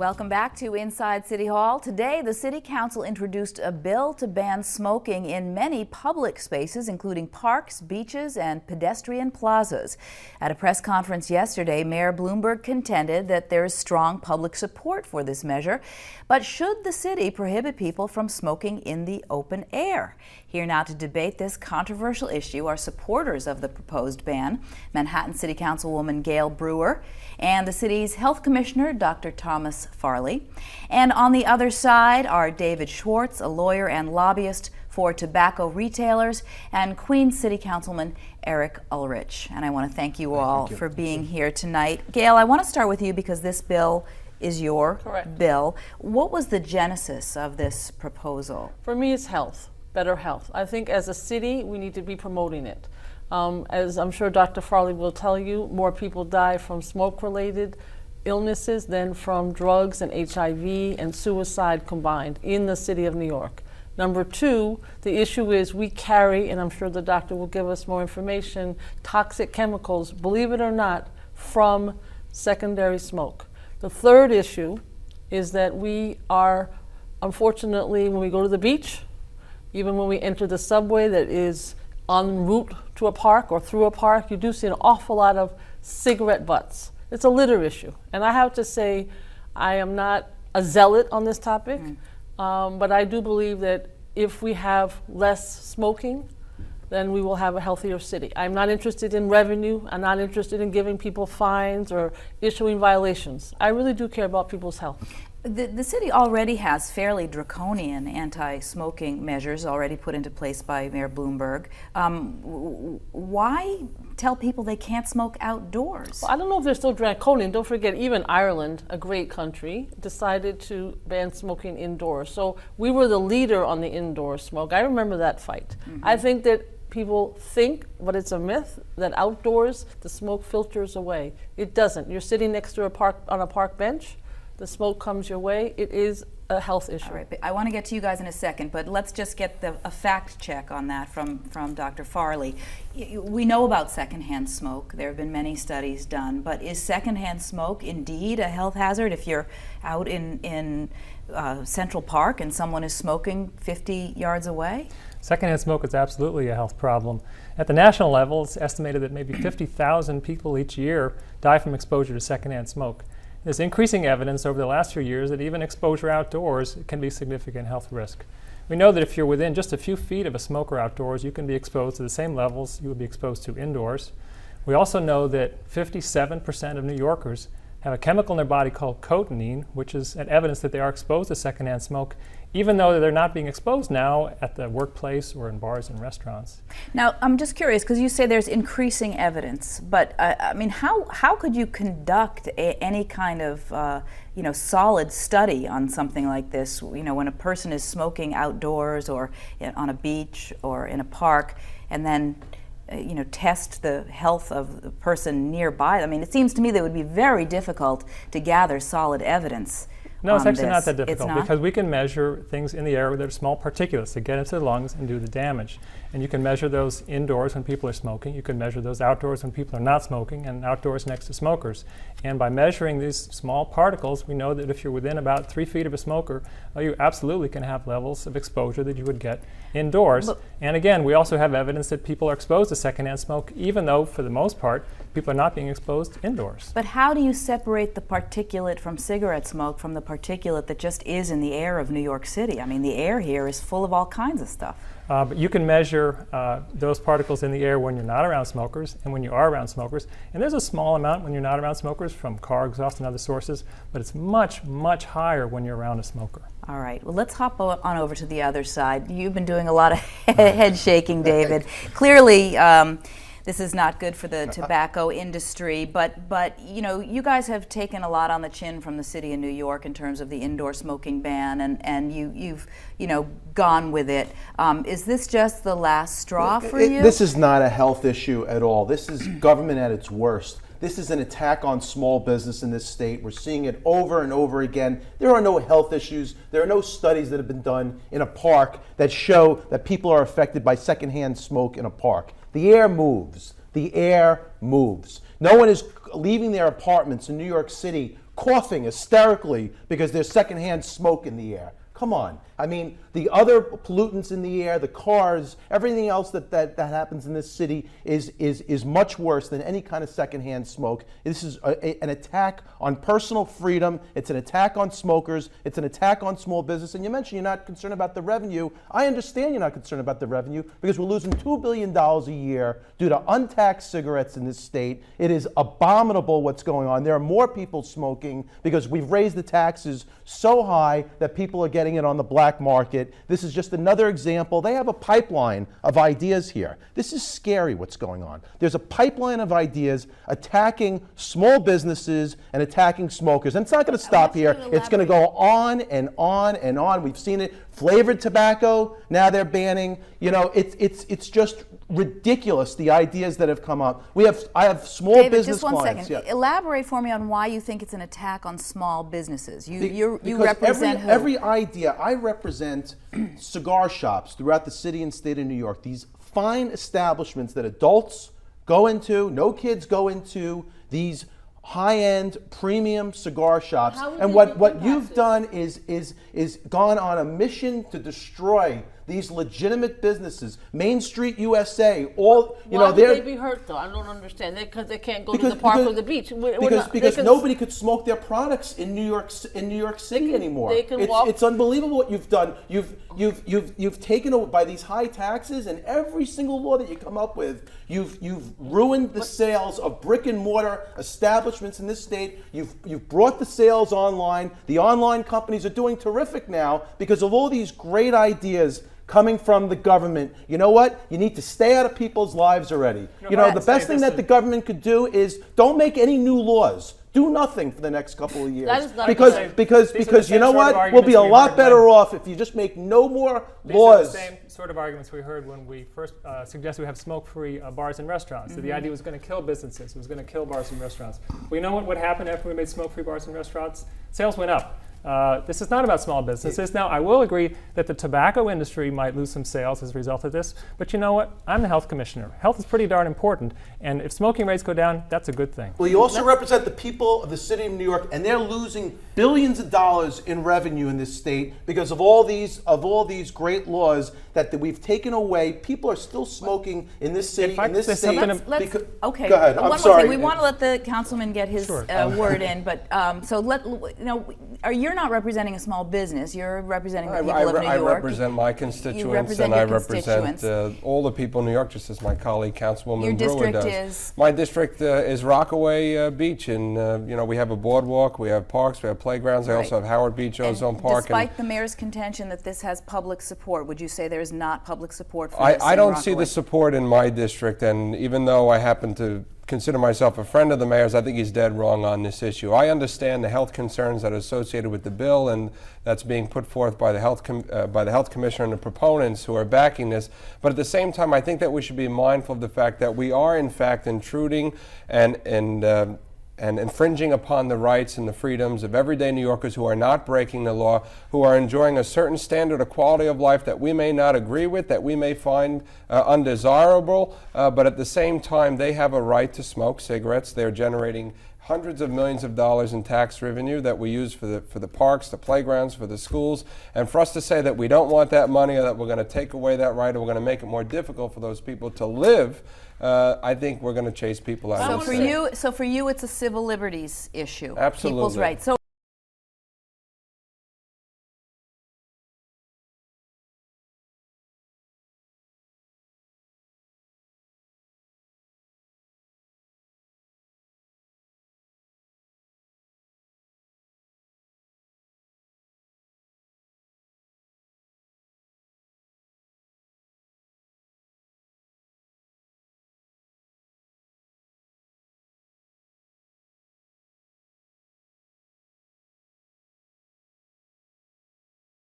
Welcome back to Inside City Hall. Today, the City Council introduced a bill to ban smoking in many public spaces, including parks, beaches, and pedestrian plazas. At a press conference yesterday, Mayor Bloomberg contended that there is strong public support for this measure. But should the city prohibit people from smoking in the open air? Here now to debate this controversial issue are supporters of the proposed ban, Manhattan City Councilwoman Gale Brewer and the city's health commissioner, Dr. Thomas Farley. And on the other side are David Schwartz, a lawyer and lobbyist for tobacco retailers, and Queens City Councilman Ulrich. And I want to thank you all for being here tonight. Gale, I want to start with you because this bill is your bill. What was the genesis of this proposal? For me, it's health, better health. I think as a city, we need to be promoting it. As I'm sure Dr. Farley will tell you, more people die from smoke-related illnesses than from drugs and HIV and suicide combined in the city of New York. Number two, the issue is we carry, and I'm sure the doctor will give us more information, toxic chemicals, believe it or not, from secondary smoke. The third issue is that we are, unfortunately, when we go to the beach, even when we enter the subway that is en route to a park or through a park, you do see an awful lot of cigarette butts. It's a litter issue. And I have to say, I am not a zealot on this topic, but I do believe that if we have less smoking, then we will have a healthier city. I'm not interested in revenue. I'm not interested in giving people fines or issuing violations. I really do care about people's health. The city already has fairly draconian anti-smoking measures already put into place by Mayor Bloomberg. Why tell people they can't smoke outdoors? Well, I don't know if they're still draconian. Don't forget, even Ireland, a great country, decided to ban smoking indoors. So we were the leader on the indoor smoke. I remember that fight. I think that people think, but it's a myth, that outdoors the smoke filters away. It doesn't. You're sitting next to on a park bench. The smoke comes your way. It is a health issue. All right, but I want to get to you guys in a second, but let's just get a fact check on that from Dr. Farley. We know about secondhand smoke. There have been many studies done, but is secondhand smoke indeed a health hazard if you're out in Central Park and someone is smoking 50 yards away? Secondhand smoke is absolutely a health problem. At the national level, it's estimated that maybe 50,000 people each year die from exposure to secondhand smoke. There's increasing evidence over the last few years that even exposure outdoors can be a significant health risk. We know that if you're within just a few feet of a smoker outdoors, you can be exposed to the same levels you would be exposed to indoors. We also know that 57% of New Yorkers have a chemical in their body called cotinine, which is an evidence that they are exposed to secondhand smoke, even though they're not being exposed now at the workplace or in bars and restaurants. Now, I'm just curious, because you say there's increasing evidence, but I mean, how could you conduct any kind of solid study on something like this? You know, when a person is smoking outdoors or on a beach or in a park, and then test the health of the person nearby. I mean, it seems to me that it would be very difficult to gather solid evidence. No, it's actually not that difficult because we can measure things in the air that are small particulates that get into the lungs and do the damage. And you can measure those indoors when people are smoking. You can measure those outdoors when people are not smoking and outdoors next to smokers. And by measuring these small particles, we know that if you're within about 3 feet of a smoker, you absolutely can have levels of exposure that you would get indoors. And again, we also have evidence that people are exposed to secondhand smoke, even though for the most part, people are not being exposed indoors. But how do you separate the particulate from cigarette smoke from the particulate that just is in the air of New York City? I mean, the air here is full of all kinds of stuff. But you can measure those particles in the air when you're not around smokers and when you are around smokers. And there's a small amount when you're not around smokers from car exhaust and other sources, but it's much, much higher when you're around a smoker. All right, well, let's hop on over to the other side. You've been doing a lot of head shaking, David. Clearly, this is not good for the tobacco industry, but you guys have taken a lot on the chin from the city of New York in terms of the indoor smoking ban, and you've gone with it. Is this just the last straw for you? This is not a health issue at all. This is government at its worst. This is an attack on small business in this state. We're seeing it over and over again. There are no health issues. There are no studies that have been done in a park that show that people are affected by secondhand smoke in a park. The air moves. The air moves. No one is leaving their apartments in New York City coughing hysterically because there's secondhand smoke in the air. Come on. I mean, the other pollutants in the air, the cars, everything else that happens in this city is much worse than any kind of secondhand smoke. This is an attack on personal freedom. It's an attack on smokers. It's an attack on small business. And you mentioned you're not concerned about the revenue. I understand you're not concerned about the revenue because we're losing $2 billion a year due to untaxed cigarettes in this state. It is abominable what's going on. There are more people smoking because we've raised the taxes so high that people are getting it on the black market. This is just another example. They have a pipeline of ideas here. This is scary what's going on. There's a pipeline of ideas attacking small businesses and attacking smokers. And it's not going to stop here. It's going to go on and on and on. We've seen it. Flavored tobacco, now they're banning. You know, it's just ridiculous, the ideas that have come up. I have small David, business just one clients. second. Yeah. Elaborate for me on why you think it's an attack on small businesses. You Because represent who? every idea. I represent cigar shops throughout the city and state of New York. These fine establishments that adults go into, no kids go into, these high-end premium cigar shops. And what you've done is gone on a mission to destroy these legitimate businesses. Main Street USA, all you know, Why would they be hurt though? I don't understand. Because they can't go to the park or the beach. Because nobody could smoke their products in New York City anymore. It's unbelievable what you've done. You've taken by these high taxes and every single law that you come up with. You've ruined the sales of brick and mortar establishments in this state. You've brought the sales online. The online companies are doing terrific now because of all these great ideas coming from the government. You know what? You need to stay out of people's lives already. You know, the best thing that the government could do is don't make any new laws. Do nothing for the next couple of years. That is not because you know what? We'll be a lot better off if you just make no more laws. These are the same sort of arguments we heard when we first suggested we have smoke-free bars and restaurants. That the idea was going to kill businesses. It was going to kill bars and restaurants. Well, you know what would happen after we made smoke-free bars and restaurants? Sales went up. This is not about small businesses. Now, I will agree that the tobacco industry might lose some sales as a result of this, but you know what? I'm the health commissioner. Health is pretty darn important, and if smoking rates go down, that's a good thing. Well, you also represent the people of the city of New York, and they're losing billions of dollars in revenue in this state because of all these great laws that we've taken away. People are still smoking in this city, in this state. Okay. Go ahead. One I'm sorry. more thing. We want to let the councilman get his word in, but you're not representing a small business. You're representing the people of New York. I represent my constituents, and I represent all the people in New York, just as my colleague Councilwoman Brewer does. Your district is? My district is Rockaway Beach, and we have a boardwalk, we have parks, we have playgrounds. I also have Howard Beach Ozone Park. Despite the mayor's contention that this has public support, would you say there is not public support for this? I don't see the support in my district, and even though I happen to consider myself a friend of the mayor's, I think he's dead wrong on this issue. I understand the health concerns that are associated with the bill, and that's being put forth by the health commissioner and the proponents who are backing this. But at the same time, I think that we should be mindful of the fact that we are in fact intruding and infringing upon the rights and the freedoms of everyday New Yorkers who are not breaking the law, who are enjoying a certain standard of quality of life that we may not agree with, that we may find undesirable, but at the same time they have a right to smoke cigarettes. They're generating hundreds of millions of dollars in tax revenue that we use for the parks, the playgrounds, for the schools. And for us to say that we don't want that money or that we're going to take away that right or we're going to make it more difficult for those people to live, I think we're going to chase people out of the state. So for you, it's a civil liberties issue. Absolutely. People's rights. So